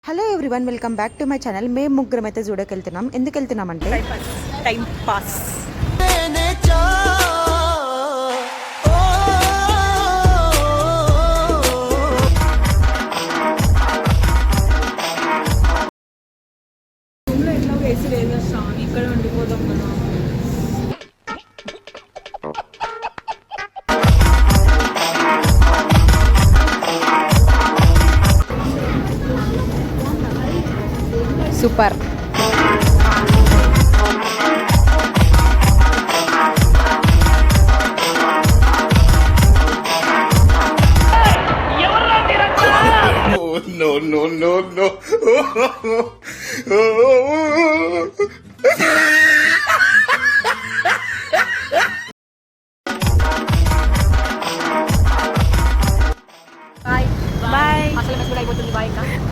Hello everyone, welcome back to my channel. మేము ముగ్గురం అయితే జూడోకి వెళ్తున్నాం. ఎందుకు వెళ్తున్నాం అంటే టైం పాస్. ఎట్లా వేసి వేసేస్తాం, ఇక్కడ ఉండిపోతాం కదా. Super. No, no, no, no. Bye bye. అసలు మెస్ కూడా అయిపోతుంది. బాయ్.